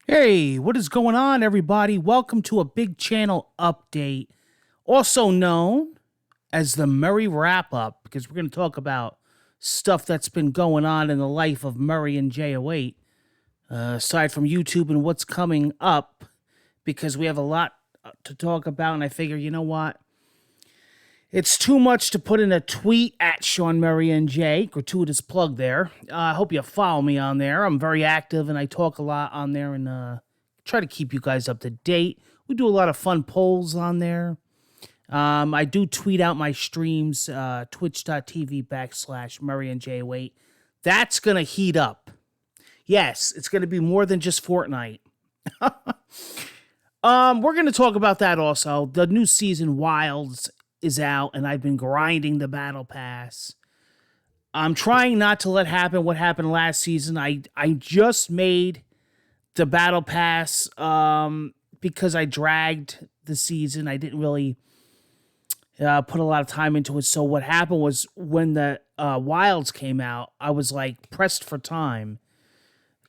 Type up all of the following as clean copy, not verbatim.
Hey, what is going on, everybody? Welcome to a big channel update, also known as the Murray Wrap Up, because we're going to talk about stuff that's been going on in the life of Murray and J08, aside from YouTube and what's coming up, because we have a lot to talk about, and I figure, you know what? It's too much to put in a tweet at Sean Murray and Jay. Gratuitous plug there. I hope you follow me on there. I'm very active and I talk a lot on there and try to keep you guys up to date. We do a lot of fun polls on there. I do tweet out my streams, twitch.tv/Murray and J08. That's going to heat up. Yes, it's going to be more than just Fortnite. We're going to talk about that also. The new season, Wilds, is out, and I've been grinding the battle pass. I'm trying not to let happen what happened last season. I just made the battle pass because I dragged the season. I didn't really put a lot of time into it. So what happened was when the Wilds came out, I was like pressed for time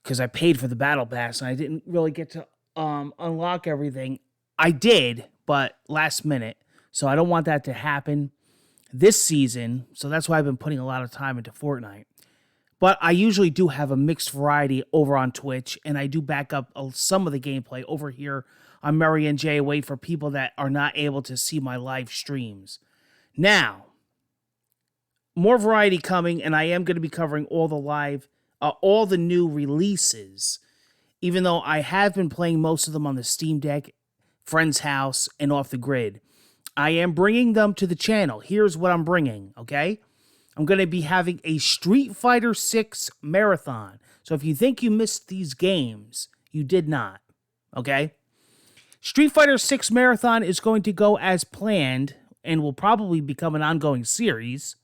because I paid for the battle pass and I didn't really get to unlock everything. I did, but last minute. So I don't want that to happen this season. So that's why I've been putting a lot of time into Fortnite. But I usually do have a mixed variety over on Twitch, and I do back up some of the gameplay over here on Murray and J08 for people that are not able to see my live streams. Now, more variety coming, and I am going to be covering all the new releases, even though I have been playing most of them on the Steam Deck, friend's house, and off the grid. I am bringing them to the channel. Here's what I'm bringing, okay? I'm going to be having a Street Fighter 6 marathon. So if you think you missed these games, you did not, okay? Street Fighter 6 marathon is going to go as planned and will probably become an ongoing series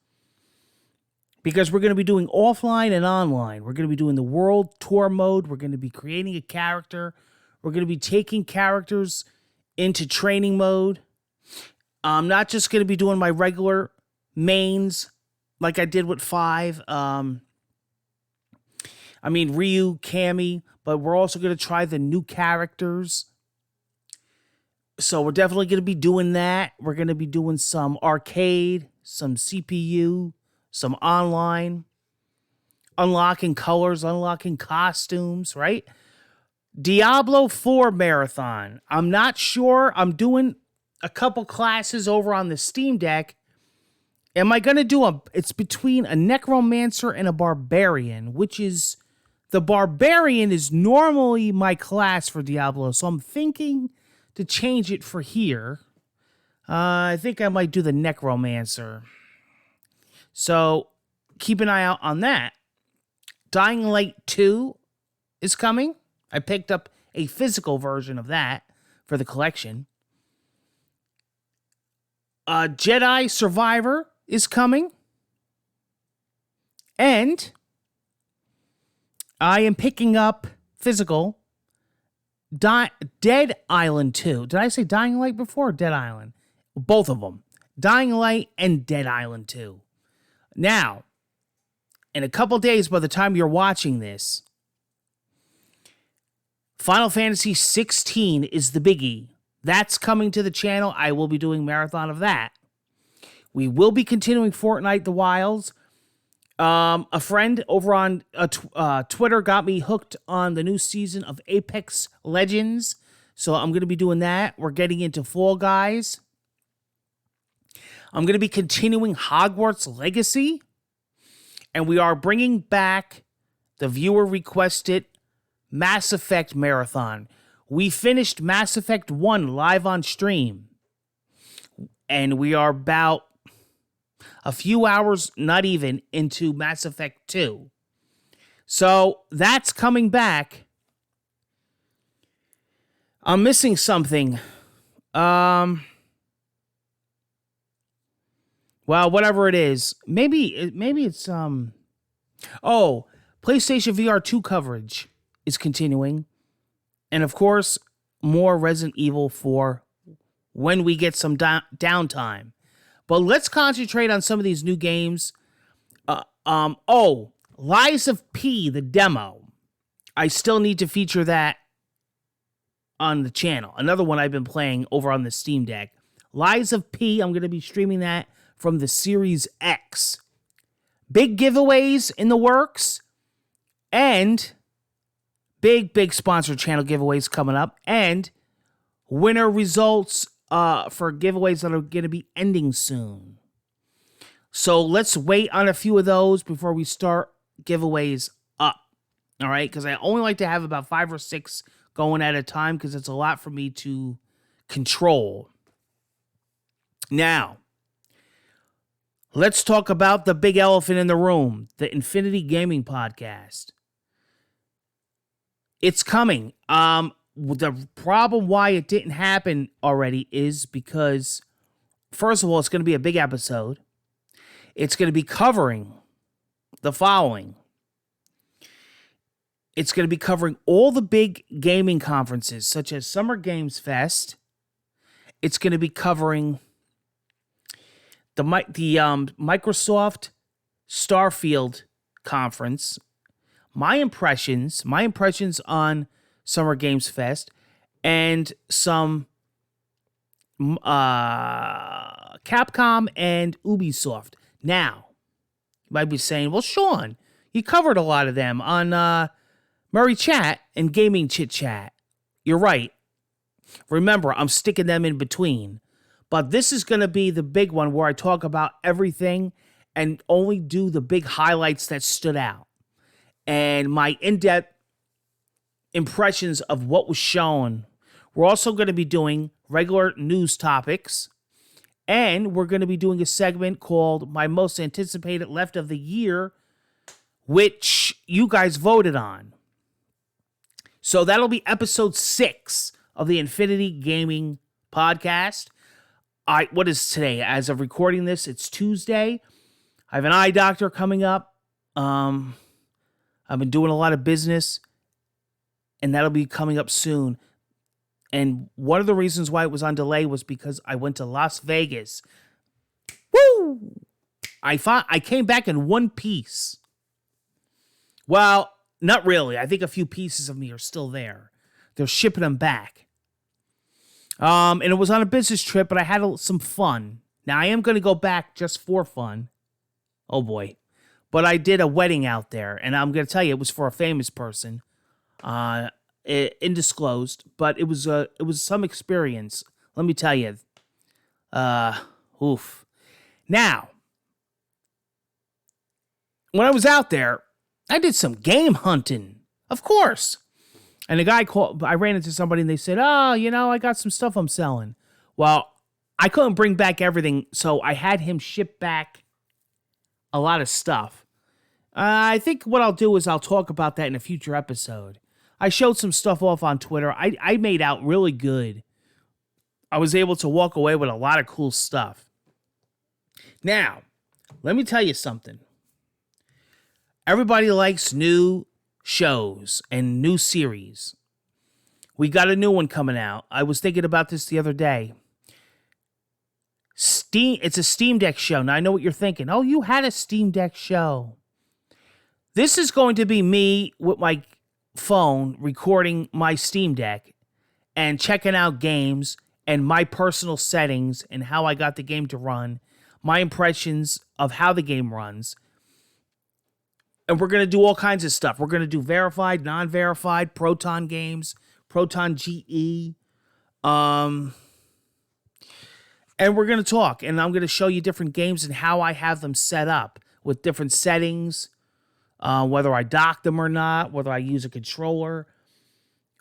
because we're going to be doing offline and online. We're going to be doing the world tour mode. We're going to be creating a character. We're going to be taking characters into training mode. I'm not just going to be doing my regular mains like I did with 5. Ryu, Cammy, but we're also going to try the new characters. So we're definitely going to be doing that. We're going to be doing some arcade, some CPU, some online, unlocking colors, unlocking costumes, right? Diablo 4 marathon. I'm not sure. I'm doing a couple classes over on the Steam Deck. Am I going to do it's between a necromancer and a barbarian, which is, the barbarian is normally my class for Diablo, so I'm thinking to change it for here. I think I might do the necromancer. So keep an eye out on that. Dying Light 2 is coming. I picked up a physical version of that for the collection. Jedi Survivor is coming. And I am picking up physical Dead Island 2. Did I say Dying Light before or Dead Island? Both of them. Dying Light and Dead Island 2. Now, in a couple days by the time you're watching this, Final Fantasy 16 is the biggie. That's coming to the channel. I will be doing marathon of that. We will be continuing Fortnite The Wilds. A friend over on Twitter got me hooked on the new season of Apex Legends. So I'm going to be doing that. We're getting into Fall Guys. I'm going to be continuing Hogwarts Legacy. And we are bringing back the viewer requested Mass Effect Marathon. We finished Mass Effect 1 live on stream. And we are about a few hours, not even, into Mass Effect 2. So that's coming back. I'm missing something. Well, whatever it is. Maybe it's PlayStation VR 2 coverage is continuing. And of course, more Resident Evil 4 when we get some downtime. But let's concentrate on some of these new games. Lies of P, the demo. I still need to feature that on the channel. Another one I've been playing over on the Steam Deck. Lies of P. I'm going to be streaming that from the Series X. Big giveaways in the works. And big sponsored channel giveaways coming up. And winner results for giveaways that are going to be ending soon. So let's wait on a few of those before we start giveaways up. All right? Because I only like to have about 5 or 6 going at a time because it's a lot for me to control. Now, let's talk about the big elephant in the room, the Infinity Gaming Podcast. It's coming. The problem why it didn't happen already is because, first of all, it's going to be a big episode. It's going to be covering the following. It's going to be covering all the big gaming conferences, such as Summer Games Fest. It's going to be covering the Microsoft Starfield conference. My impressions on Summer Games Fest, and some Capcom and Ubisoft. Now, you might be saying, well, Sean, you covered a lot of them on Murray Chat and Gaming Chit Chat. You're right. Remember, I'm sticking them in between. But this is going to be the big one where I talk about everything and only do the big highlights that stood out. And my in-depth impressions of what was shown. We're also going to be doing regular news topics. And we're going to be doing a segment called My Most Anticipated Left of the Year, which you guys voted on. So that'll be episode 6 of the Infinity Gaming Podcast. What is today? As of recording this, it's Tuesday. I have an eye doctor coming up. I've been doing a lot of business, and that'll be coming up soon. And one of the reasons why it was on delay was because I went to Las Vegas. Woo! I came back in one piece. Well, not really. I think a few pieces of me are still there. They're shipping them back. And it was on a business trip, but I had some fun. Now, I am going to go back just for fun. Oh, boy. But I did a wedding out there, and I'm going to tell you, it was for a famous person. Indisclosed, but it was some experience. Let me tell you. Oof. Now, when I was out there, I did some game hunting. Of course. And the guy I ran into somebody and they said, I got some stuff I'm selling. Well, I couldn't bring back everything, so I had him ship back a lot of stuff. I think what I'll do is I'll talk about that in a future episode. I showed some stuff off on Twitter. I made out really good. I was able to walk away with a lot of cool stuff. Now, let me tell you something. Everybody likes new shows and new series. We got a new one coming out. I was thinking about this the other day. It's a Steam Deck show. Now, I know what you're thinking. Oh, you had a Steam Deck show. This is going to be me with my phone recording my Steam Deck and checking out games and my personal settings and how I got the game to run, my impressions of how the game runs. And we're going to do all kinds of stuff. We're going to do verified, non-verified, Proton games, Proton GE. And we're going to talk. And I'm going to show you different games and how I have them set up with different settings, whether I dock them or not, whether I use a controller.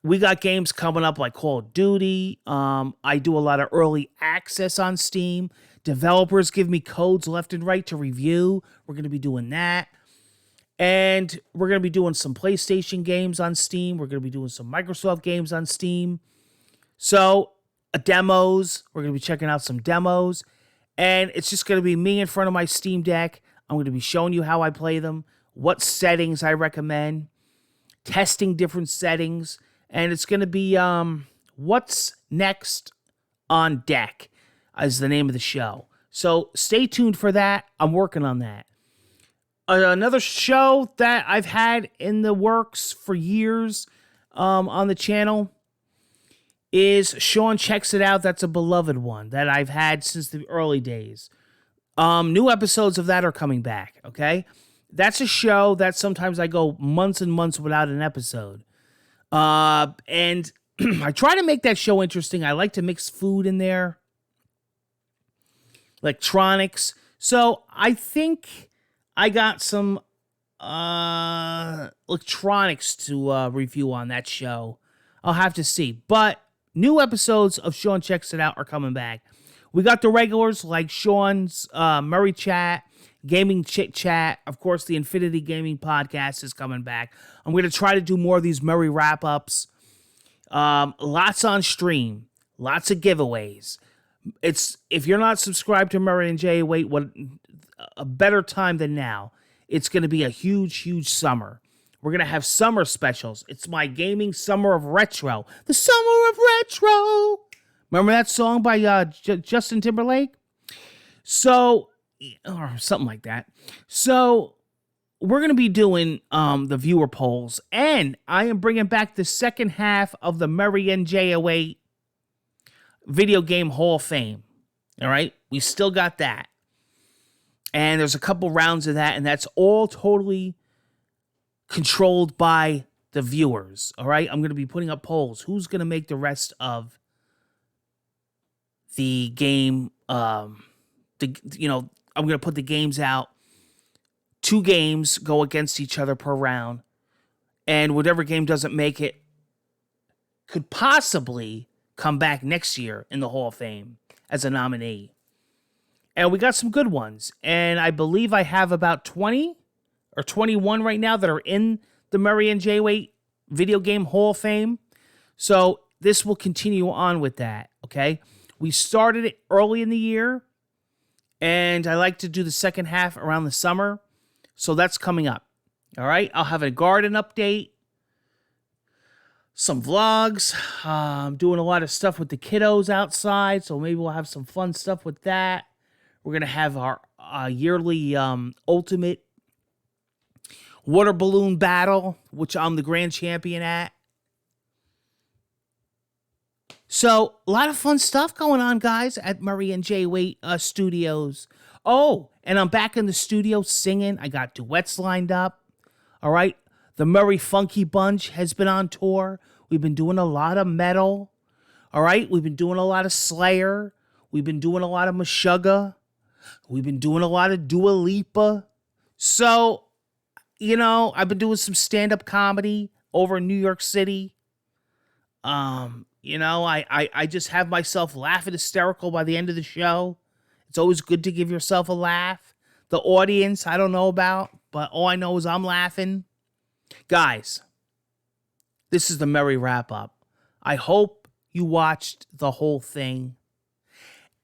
We got games coming up like Call of Duty. I do a lot of early access on Steam. Developers give me codes left and right to review. We're going to be doing that. And we're going to be doing some PlayStation games on Steam. We're going to be doing some Microsoft games on Steam. So, demos. We're going to be checking out some demos. And it's just going to be me in front of my Steam Deck. I'm going to be showing you how I play them, what settings I recommend, testing different settings. And it's going to be What's Next on Deck is the name of the show. So, stay tuned for that. I'm working on that. Another show that I've had in the works for years on the channel is Sean Checks It Out. That's a beloved one that I've had since the early days. New episodes of that are coming back, okay? That's a show that sometimes I go months and months without an episode. And I try to make that show interesting. I like to mix food in there, electronics. So I think I got some electronics to review on that show. I'll have to see. But new episodes of Sean Checks It Out are coming back. We got the regulars like Sean's Murray Chat, Gaming Chit Chat. Of course, the Infinity Gaming Podcast is coming back. I'm going to try to do more of these Murray wrap-ups. Lots on stream. Lots of giveaways. If you're not subscribed to Murray and Jay, wait, what a better time than now. It's going to be a huge, huge summer. We're going to have summer specials. It's my gaming summer of retro. The summer of retro. Remember that song by Justin Timberlake? So, or something like that. So, we're going to be doing the viewer polls. And I am bringing back the second half of the Murray and J08 Video Game Hall of Fame. All right? We still got that. And there's a couple rounds of that. And that's all totally controlled by the viewers. All right? I'm going to be putting up polls. Who's going to make the rest of the game? I'm going to put the games out. 2 games go against each other per round. And whatever game doesn't make it could possibly come back next year in the Hall of Fame as a nominee. And we got some good ones. And I believe I have about 20 or 21 right now that are in the Murray and J08 Video Game Hall of Fame. So this will continue on with that, okay? We started it early in the year, and I like to do the second half around the summer. So that's coming up, all right? I'll have a garden update, some vlogs. I'm doing a lot of stuff with the kiddos outside, so maybe we'll have some fun stuff with that. We're going to have our yearly ultimate water balloon battle, which I'm the grand champion at. So, a lot of fun stuff going on, guys, at Murray and J08 Studios. Oh, and I'm back in the studio singing. I got duets lined up. All right. The Murray Funky Bunch has been on tour. We've been doing a lot of metal. All right. We've been doing a lot of Slayer. We've been doing a lot of Meshuggah. We've been doing a lot of Dua Lipa. So, I've been doing some stand-up comedy over in New York City. I just have myself laughing hysterical by the end of the show. It's always good to give yourself a laugh. The audience, I don't know about, but all I know is I'm laughing. Guys, this is the Murray wrap-up. I hope you watched the whole thing.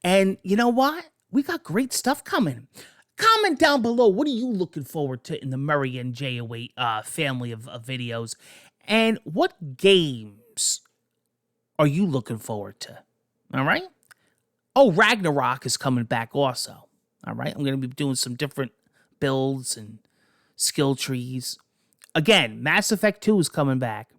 And you know what? We got great stuff coming. Comment down below. What are you looking forward to in the Murray and J08 family of videos? And what games are you looking forward to? All right? Oh, Ragnarok is coming back also. All right? I'm going to be doing some different builds and skill trees. Again, Mass Effect 2 is coming back.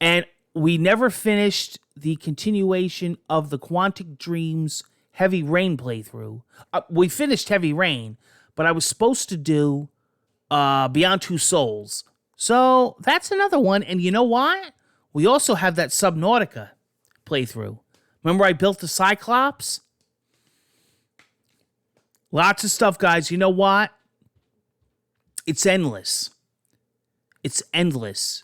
And we never finished the continuation of the Quantic Dreams Heavy Rain playthrough. We finished Heavy Rain, but I was supposed to do Beyond Two Souls. So that's another one. And you know what? We also have that Subnautica playthrough. Remember I built the Cyclops? Lots of stuff, guys. You know what? It's endless. It's endless.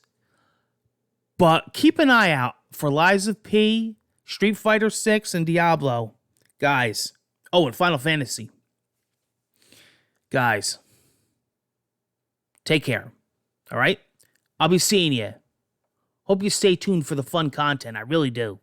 But keep an eye out for Lies of P, Street Fighter 6, and Diablo. Guys. Oh, and Final Fantasy. Guys. Take care. All right? I'll be seeing you. Hope you stay tuned for the fun content. I really do.